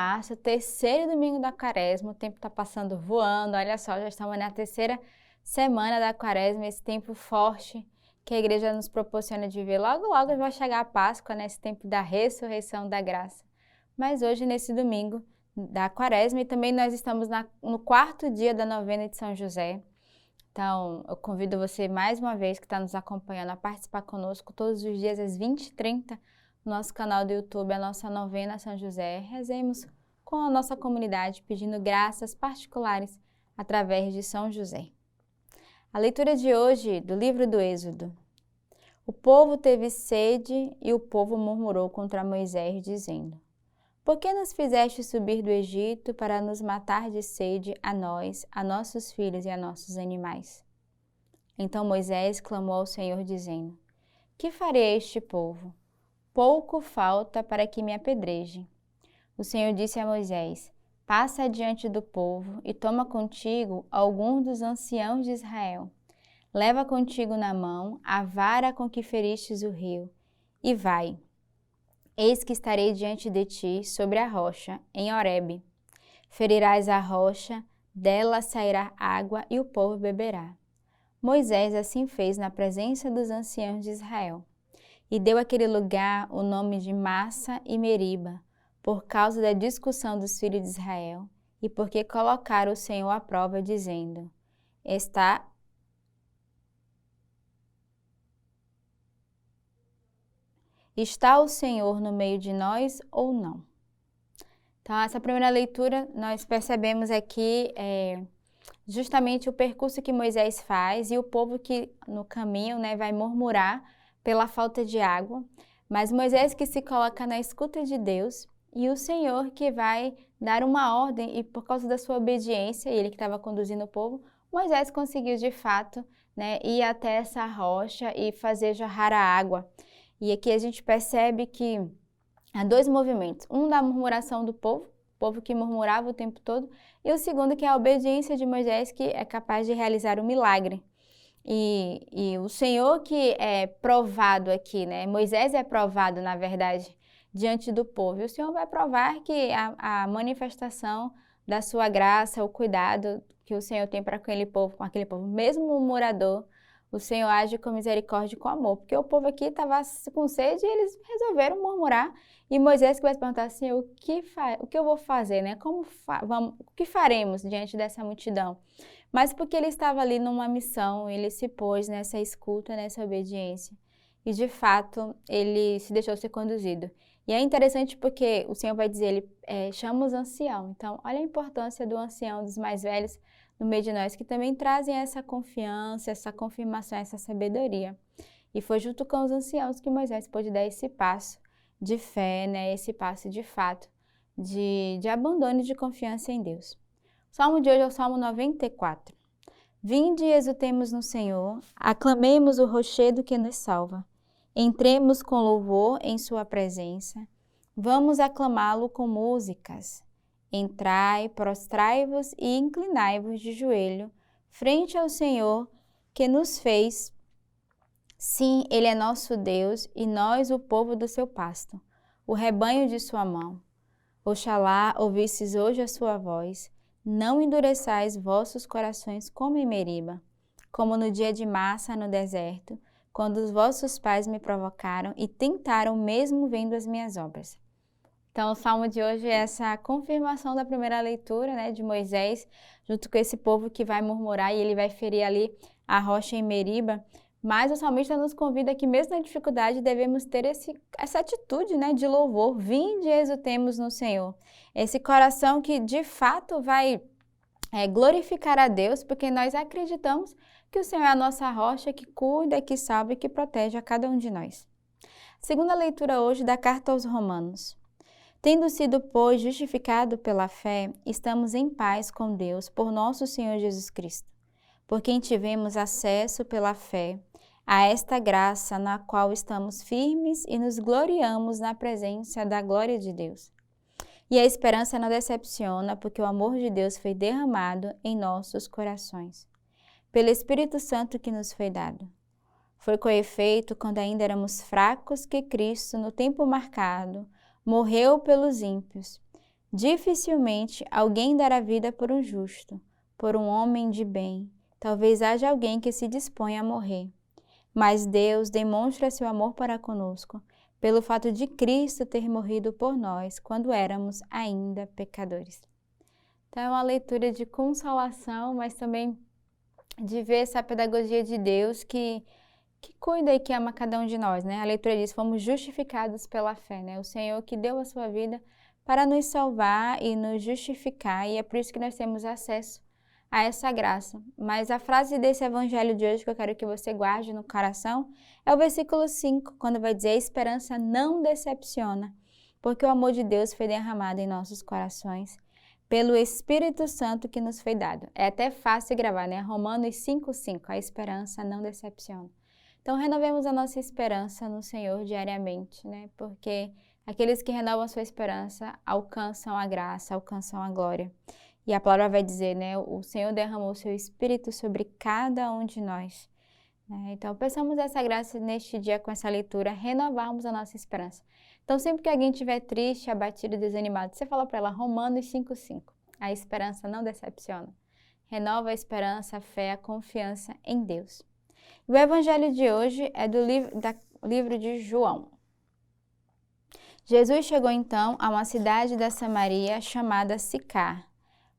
março, terceiro domingo da quaresma, o tempo está passando voando, olha só, já estamos na terceira semana da quaresma, esse tempo forte que a igreja nos proporciona de ver. Logo, logo vai chegar a Páscoa, nesse tempo da ressurreição da graça. Mas hoje, nesse domingo da quaresma, e também nós estamos no quarto dia da novena de São José. Então, eu convido você mais uma vez que está nos acompanhando a participar conosco todos os dias às 20h30 no nosso canal do YouTube, a nossa novena São José. Rezemos com a nossa comunidade, pedindo graças particulares através de São José. A leitura de hoje do livro do Êxodo. O povo teve sede e o povo murmurou contra Moisés, dizendo: Por que nos fizeste subir do Egito para nos matar de sede a nós, a nossos filhos e a nossos animais? Então Moisés clamou ao Senhor, dizendo: Que farei a este povo? Pouco falta para que me apedrejem. O Senhor disse a Moisés: Passa adiante do povo e toma contigo alguns dos anciãos de Israel. Leva contigo na mão a vara com que feristes o rio, e vai. Eis que estarei diante de ti sobre a rocha, em Horebe. Ferirás a rocha, dela sairá água e o povo beberá. Moisés assim fez na presença dos anciãos de Israel. E deu àquele lugar o nome de Massa e Meriba, por causa da discussão dos filhos de Israel, e porque colocaram o Senhor à prova, dizendo: Está o Senhor no meio de nós ou não? Então, essa primeira leitura, nós percebemos aqui justamente o percurso que Moisés faz e o povo que no caminho vai murmurar pela falta de água, mas Moisés que se coloca na escuta de Deus e o Senhor que vai dar uma ordem, e por causa da sua obediência, ele que estava conduzindo o povo, Moisés conseguiu de fato ir até essa rocha e fazer jorrar a água. E aqui a gente percebe que há dois movimentos, um da murmuração do povo, o povo que murmurava o tempo todo, e o segundo que é a obediência de Moisés, que é capaz de realizar o milagre. E o Senhor que é provado aqui, Moisés é provado, na verdade, diante do povo. E o Senhor vai provar que a manifestação da sua graça, o cuidado que o Senhor tem para aquele povo, mesmo murmurador, o Senhor age com misericórdia e com amor. Porque o povo aqui estava com sede e eles resolveram murmurar. E Moisés que vai se perguntar assim, o que eu vou fazer, o que faremos diante dessa multidão? Mas porque ele estava ali numa missão, ele se pôs nessa escuta, nessa obediência. E de fato, ele se deixou ser conduzido. E é interessante porque o Senhor vai dizer, ele chama os anciãos. Então, olha a importância do ancião, dos mais velhos no meio de nós, que também trazem essa confiança, essa confirmação, essa sabedoria. E foi junto com os anciãos que Moisés pôde dar esse passo de fé, esse passo de fato, de abandono e de confiança em Deus. O salmo de hoje é o Salmo 94. Vinde e exultemos no Senhor, aclamemos o rochedo que nos salva. Entremos com louvor em sua presença, vamos aclamá-lo com músicas. Entrai, prostrai-vos e inclinai-vos de joelho, frente ao Senhor que nos fez. Sim, Ele é nosso Deus e nós o povo do seu pasto, o rebanho de sua mão. Oxalá ouvisses hoje a sua voz, não endureçais vossos corações como em Meriba, como no dia de Massa no deserto, quando os vossos pais me provocaram e tentaram mesmo vendo as minhas obras. Então, o salmo de hoje é essa confirmação da primeira leitura, de Moisés, junto com esse povo que vai murmurar e ele vai ferir ali a rocha em Meriba. Mas o salmista nos convida que, mesmo na dificuldade, devemos ter essa atitude de louvor. Vinde e exultemos no Senhor. Esse coração que, de fato, vai glorificar a Deus, porque nós acreditamos que o Senhor é a nossa rocha, que cuida, que salva e que protege a cada um de nós. Segunda leitura hoje da Carta aos Romanos. Tendo sido, pois, justificado pela fé, estamos em paz com Deus por nosso Senhor Jesus Cristo, por quem tivemos acesso pela fé a esta graça na qual estamos firmes e nos gloriamos na presença da glória de Deus. E a esperança não decepciona, porque o amor de Deus foi derramado em nossos corações, pelo Espírito Santo que nos foi dado. Foi com efeito, quando ainda éramos fracos, que Cristo, no tempo marcado, morreu pelos ímpios. Dificilmente alguém dará vida por um justo, por um homem de bem. Talvez haja alguém que se disponha a morrer. Mas Deus demonstra seu amor para conosco, pelo fato de Cristo ter morrido por nós quando éramos ainda pecadores. Então, é uma leitura de consolação, mas também de ver essa pedagogia de Deus que cuida e que ama cada um de nós, né? A leitura diz, fomos justificados pela fé, né? O Senhor que deu a sua vida para nos salvar e nos justificar, e é por isso que nós temos acesso a essa graça. Mas a frase desse evangelho de hoje que eu quero que você guarde no coração é o versículo 5, quando vai dizer, a esperança não decepciona, porque o amor de Deus foi derramado em nossos corações pelo Espírito Santo que nos foi dado. É até fácil gravar, né? Romanos 5:5, a esperança não decepciona. Então, renovemos a nossa esperança no Senhor diariamente, né? Porque aqueles que renovam a sua esperança alcançam a graça, alcançam a glória. E a palavra vai dizer, né? O Senhor derramou o seu Espírito sobre cada um de nós. Né? Então, peçamos essa graça neste dia com essa leitura, renovarmos a nossa esperança. Então, sempre que alguém estiver triste, abatido, desanimado, você fala para ela, Romanos 5:5. A esperança não decepciona. Renova a esperança, a fé, a confiança em Deus. O evangelho de hoje é do livro de João. Jesus chegou então a uma cidade da Samaria chamada Sicar,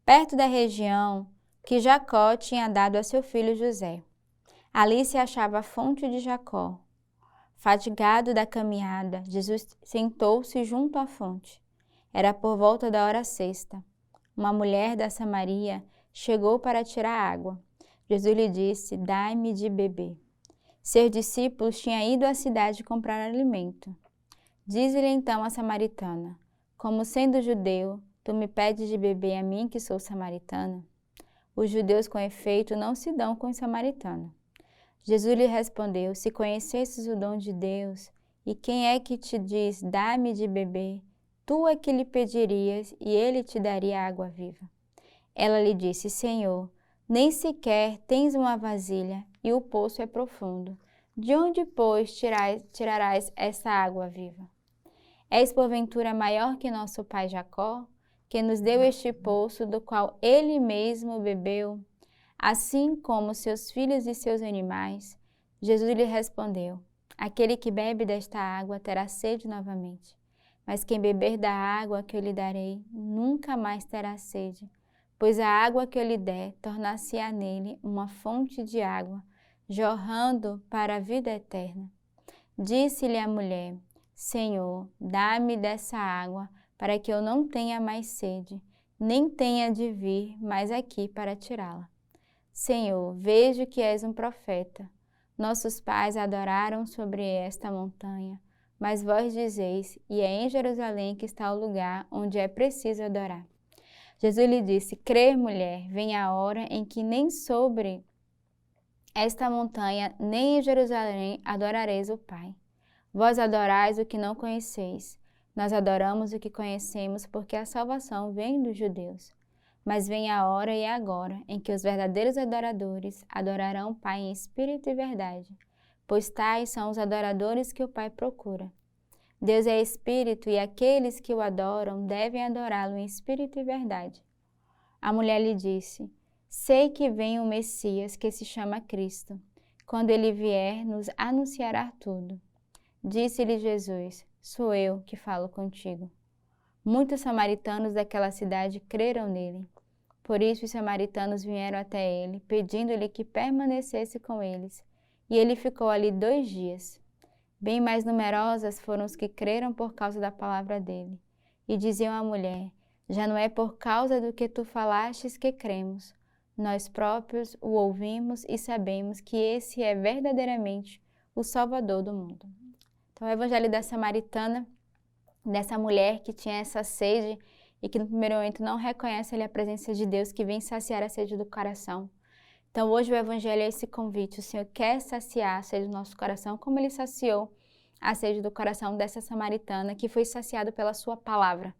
perto da região que Jacó tinha dado a seu filho José. Ali se achava a fonte de Jacó. Fatigado da caminhada, Jesus sentou-se junto à fonte. Era por volta da hora sexta. Uma mulher da Samaria chegou para tirar água. Jesus lhe disse, dai-me de beber. Seus discípulos tinham ido à cidade comprar alimento. Diz-lhe então a samaritana, como sendo judeu, tu me pedes de beber a mim que sou samaritana? Os judeus, com efeito, não se dão com os samaritanos. Jesus lhe respondeu, se conhecesses o dom de Deus, e quem é que te diz, dá-me de beber, tu é que lhe pedirias, e ele te daria água viva. Ela lhe disse, Senhor, nem sequer tens uma vasilha, e o poço é profundo. De onde, pois, tirarás essa água viva? És porventura maior que nosso pai Jacó, que nos deu este poço, do qual ele mesmo bebeu, assim como seus filhos e seus animais? Jesus lhe respondeu, aquele que bebe desta água terá sede novamente, mas quem beber da água que eu lhe darei, nunca mais terá sede, pois a água que eu lhe der tornar-se-á nele uma fonte de água, jorrando para a vida eterna. Disse-lhe a mulher, Senhor, dá-me dessa água, para que eu não tenha mais sede, nem tenha de vir mais aqui para tirá-la. Senhor, vejo que és um profeta. Nossos pais adoraram sobre esta montanha, mas vós dizeis, e é em Jerusalém que está o lugar onde é preciso adorar. Jesus lhe disse, crê, mulher, vem a hora em que nem sobre esta montanha, nem em Jerusalém adorareis o Pai. Vós adorais o que não conheceis. Nós adoramos o que conhecemos, porque a salvação vem dos judeus. Mas vem a hora e é agora em que os verdadeiros adoradores adorarão o Pai em espírito e verdade, pois tais são os adoradores que o Pai procura. Deus é espírito e aqueles que o adoram devem adorá-lo em espírito e verdade. A mulher lhe disse, sei que vem o Messias que se chama Cristo. Quando ele vier, nos anunciará tudo. Disse-lhe Jesus, sou eu que falo contigo. Muitos samaritanos daquela cidade creram nele. Por isso os samaritanos vieram até ele, pedindo-lhe que permanecesse com eles. E ele ficou ali 2 dias. Bem mais numerosas foram os que creram por causa da palavra dele. E diziam à mulher, já não é por causa do que tu falastes que cremos. Nós próprios o ouvimos e sabemos que esse é verdadeiramente o Salvador do mundo. Então o evangelho da samaritana, dessa mulher que tinha essa sede e que no primeiro momento não reconhece ali a presença de Deus que vem saciar a sede do coração. Então hoje o evangelho é esse convite, o Senhor quer saciar a sede do nosso coração, como ele saciou a sede do coração dessa samaritana, que foi saciado pela sua palavra.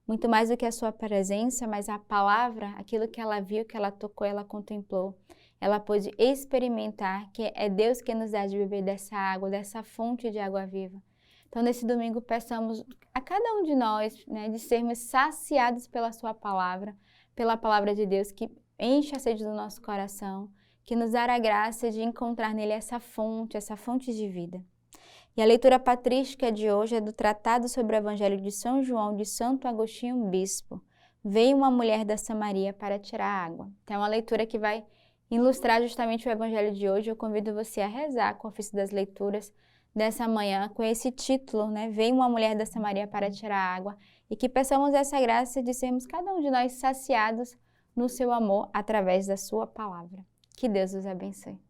Muito mais do que a sua presença, mas a palavra, aquilo que ela viu, que ela tocou, ela contemplou. Ela pôde experimentar que é Deus que nos dá de beber dessa água, dessa fonte de água viva. Então, nesse domingo, peçamos a cada um de nós, né, de sermos saciados pela sua palavra, pela palavra de Deus, que enche a sede do nosso coração, que nos dará a graça de encontrar nele essa fonte de vida. E a leitura patrística de hoje é do Tratado sobre o Evangelho de São João, de Santo Agostinho Bispo. Veio uma mulher da Samaria para tirar água. Então, é uma leitura que vai ilustrar justamente o Evangelho de hoje. Eu convido você a rezar com o ofício das leituras dessa manhã com esse título, né? Veio uma mulher da Samaria para tirar água, e que peçamos essa graça de sermos cada um de nós saciados no seu amor através da sua palavra. Que Deus os abençoe.